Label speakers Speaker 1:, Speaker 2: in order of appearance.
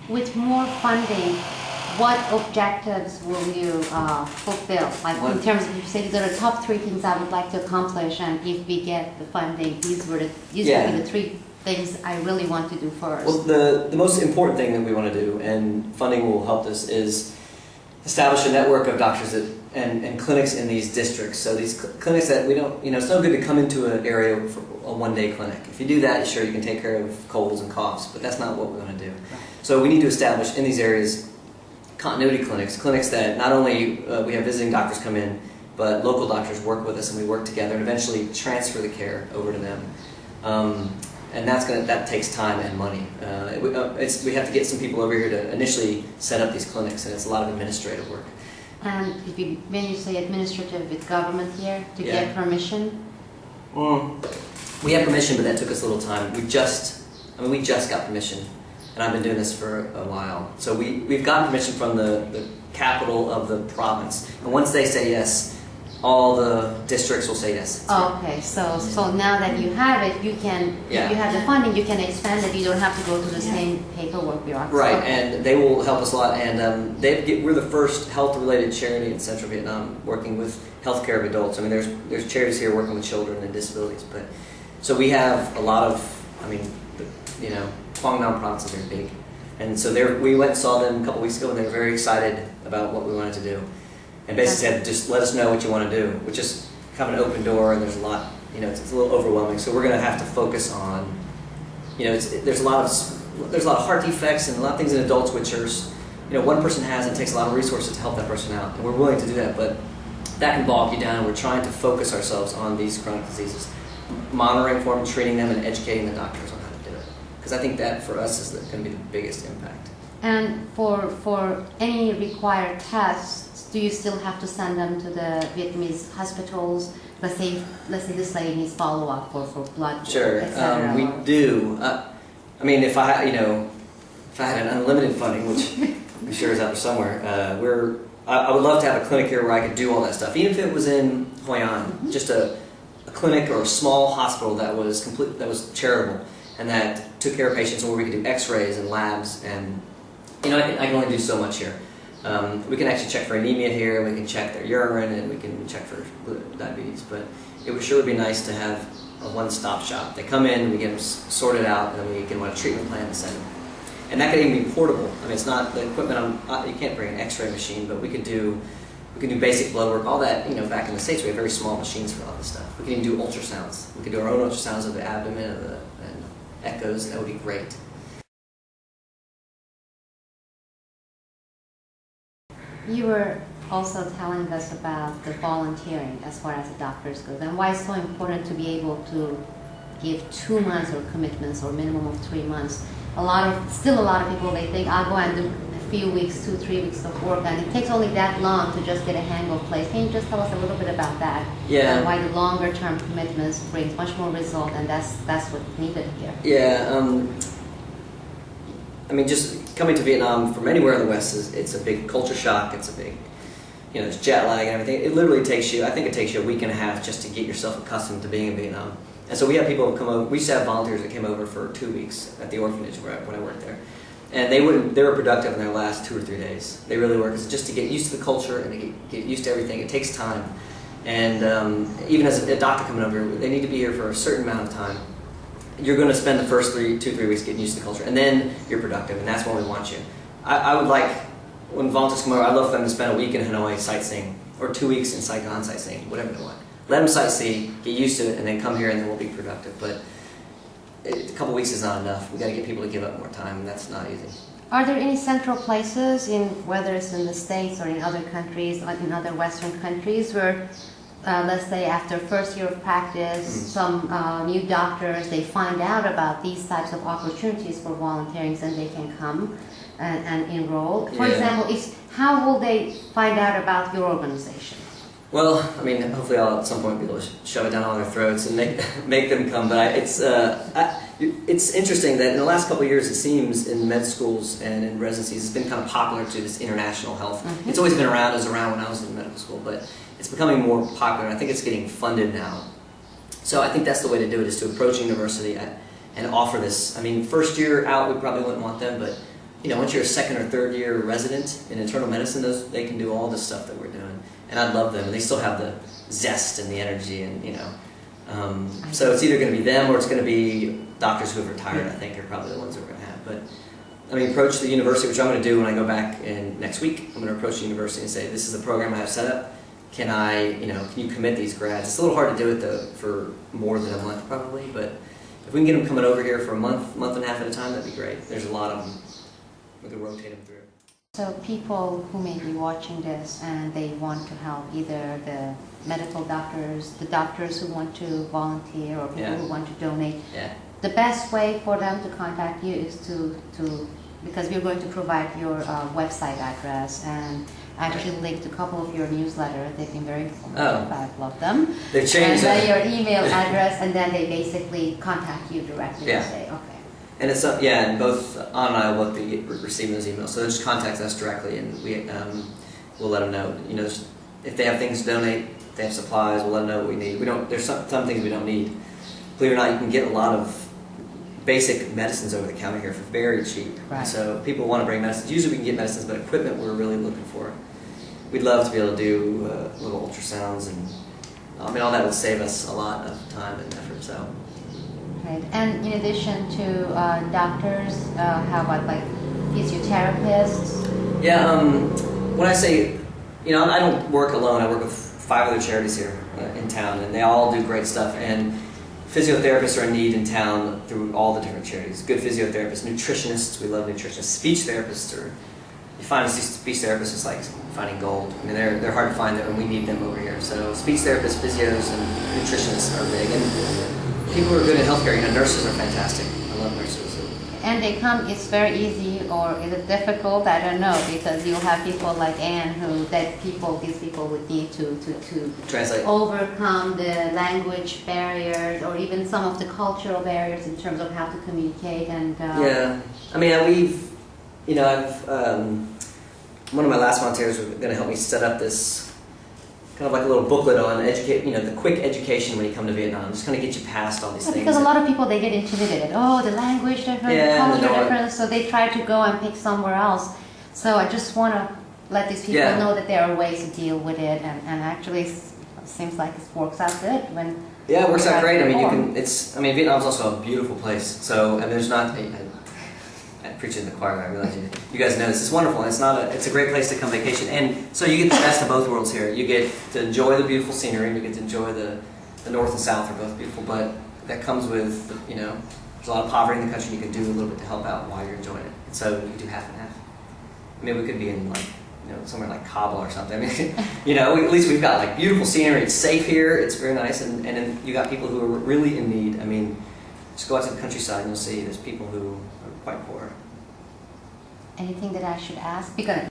Speaker 1: with more funding, what objectives will you fulfill? Like in terms of, you say these are the top 3 things I would like to accomplish, and if we get the funding, these would be the 3 things I really want to do first.
Speaker 2: Well, the most important thing that we want to do, and funding will help us, is establish a network of doctors and clinics in these districts. So these clinics that we don't, it's no good to come into an area for a one-day clinic. If you do that, sure, you can take care of colds and coughs, but that's not what we want to do.
Speaker 1: Right.
Speaker 2: So we need to establish in these areas continuity clinics that not only we have visiting doctors come in, but local doctors work with us and we work together and eventually transfer the care over to them. And that takes time and money. We have to get some people over here to initially set up these clinics, and it's a lot of administrative work.
Speaker 1: And when you say administrative, with government here to get permission?
Speaker 2: We have permission, but that took us a little time. We just got permission, and I've been doing this for a while. So we've gotten permission from the capital of the province, and once they say yes, all the districts will say yes.
Speaker 1: Okay, so now that you have it, you can, if you have the funding, you can expand it. You don't have to go through the same paperwork bureaucracy.
Speaker 2: Right, and they will help us a lot. And we're the first health-related charity in Central Vietnam working with healthcare of adults. I mean, there's charities here working with children and disabilities, but so we have a lot of. Quang Nam province is very big, and so we went and saw them a couple weeks ago, and they were very excited about what we wanted to do. And basically said, just let us know what you want to do, which is kind of an open door, and there's a lot, it's a little overwhelming. So we're going to have to focus on, there's a lot of heart defects and a lot of things in adults which are, one person has, and it takes a lot of resources to help that person out, and we're willing to do that, but that can bog you down. And we're trying to focus ourselves on these chronic diseases, monitoring for them, treating them, and educating the doctors on how to do it. Because I think that for us is going to be the biggest impact.
Speaker 1: And for any required tests, do you still have to send them to the Vietnamese hospitals? Let's say this lady needs follow-up for blood.
Speaker 2: Sure, we do. If I had an unlimited funding, which I'm sure is out there somewhere, I would love to have a clinic here where I could do all that stuff. Even if it was in Hoi An, just a clinic or a small hospital that was charitable and that took care of patients, where we could do X-rays and labs, and I can only do so much here. We can actually check for anemia here, we can check their urine, and we can check for diabetes, but it would be nice to have a one-stop shop. They come in, we get them sorted out, and then we get them on a treatment plan and send them. And that could even be portable. It's not the equipment, you can't bring an X-ray machine, but we could do basic blood work, all that. Back in the States we have very small machines for all this stuff. We can even do ultrasounds. We could do our own ultrasounds of the abdomen and echoes, and that would be great.
Speaker 1: You were also telling us about the volunteering as far as the doctors go, and why it's so important to be able to give 2 months or commitments or minimum of 3 months. Still a lot of people, they think, I'll go and do a few weeks, 2-3 weeks of work, and it takes only that long to just get a hang of place. Can you just tell us a little bit about that?
Speaker 2: Yeah.
Speaker 1: And why the longer term commitments brings much more result, and that's what's needed here.
Speaker 2: Yeah. Just coming to Vietnam from anywhere in the West it's a big culture shock. It's a big, it's jet lag and everything. It literally takes you, I think it takes you a week and a half just to get yourself accustomed to being in Vietnam. And so we have people come over. We used to have volunteers that came over for 2 weeks at the orphanage when I worked there, and they were productive in their last 2 or 3 days. They really were, because just to get used to the culture and to get used to everything, it takes time. And even as a doctor coming over, they need to be here for a certain amount of time. You're going to spend the first 2-3 weeks getting used to the culture, and then you're productive, and that's when we want you. I would like, when volunteers come over, I'd love for them to spend a week in Hanoi sightseeing, or 2 weeks in Saigon sightseeing, whatever they want. Let them sightsee, get used to it, and then come here, and then we'll be productive. But a couple weeks is not enough. We've got to get people to give up more time, and that's not easy.
Speaker 1: Are there any central places, whether it's in the States or in other countries, like in other Western countries, where let's say after first year of practice, some new doctors, they find out about these types of opportunities for volunteering, and they can come and enroll? For example, how will they find out about your organization?
Speaker 2: Well, hopefully I'll at some point be able to shove it down all their throats and make them come. But it's interesting that in the last couple of years, it seems in med schools and in residencies, it's been kind of popular to this international health. It's always been around. It was around when I was in medical school, but it's becoming more popular. I think it's getting funded now. So I think that's the way to do it, is to approach university and offer this. First year out, we probably wouldn't want them, but once you're a second or third year resident in internal medicine, they can do all the stuff that we're doing, and I love them. And they still have the zest and the energy, and so it's either going to be them or it's going to be doctors who have retired. I think are probably the ones that we're going to have. But I mean, approach the university, which I'm going to do when I go back in next week. I'm going to approach the university and say, this is the program I have set up. Can you commit these grads? It's a little hard to do it though for more than a month probably, but if we can get them coming over here for a month and a half at a time, that'd be great. There's a lot of them. We can rotate them through.
Speaker 1: So people who may be watching this and they want to help, either the medical doctors, the doctors who want to volunteer, or people who want to donate, the best way for them to contact you is to because we're going to provide your website address and actually link to a couple of your newsletters. They've been very informative. I love them.
Speaker 2: They've changed.
Speaker 1: And then your email address, and then they basically contact you directly and say, okay.
Speaker 2: And it's and both Ann and I will both be receiving those emails. So they just contact us directly, and we'll let them know. If they have things to donate, if they have supplies, we'll let them know what we need. There's some things we don't need. Believe it or not, you can get a lot of basic medicines over the counter here for very cheap.
Speaker 1: Right.
Speaker 2: So people want to bring medicines. Usually we can get medicines, but equipment we're really looking for. We'd love to be able to do little ultrasounds, and all that would save us a lot of time and effort. So.
Speaker 1: Right. And in addition to doctors, how about like physiotherapists?
Speaker 2: Yeah. When I say, I don't work alone. I work with 5 other charities here in town, and they all do great stuff. And physiotherapists are in need in town through all the different charities. Good physiotherapists, nutritionists, we love nutritionists. Speech therapists, you find a speech therapist, it's like finding gold. They're hard to find, and we need them over here. So speech therapists, physios, and nutritionists are big. And people who are good in healthcare, nurses are fantastic. I love nurses.
Speaker 1: And they come, it's very easy, or is it difficult? I don't know, because you'll have people like Anne these people would need to
Speaker 2: translate,
Speaker 1: overcome the language barriers, or even some of the cultural barriers in terms of how to communicate. And
Speaker 2: one of my last volunteers was going to help me set up this kind of like a little booklet on the quick education when you come to Vietnam, just kind of get you past all these things.
Speaker 1: Because a lot of people, they get intimidated. Oh, the language difference, the culture difference, so they try to go and pick somewhere else. So I just want to let these people know that there are ways to deal with it, and actually it seems like it works out good when.
Speaker 2: Yeah, it works out great. Vietnam's also a beautiful place. So there's not. I preach in the choir. I realize you guys know this. It's wonderful. It's a great place to come vacation, and so you get the best of both worlds here. You get to enjoy the beautiful scenery, and you get to enjoy the north and south are both beautiful. But that comes with there's a lot of poverty in the country. And you can do a little bit to help out while you're enjoying it. And so you can do half and half. We could be in somewhere like Kabul or something. At least we've got beautiful scenery. It's safe here. It's very nice, and then you got people who are really in need. Just go out to the countryside and you'll see there's people who are quite poor.
Speaker 1: Anything that I should ask? Because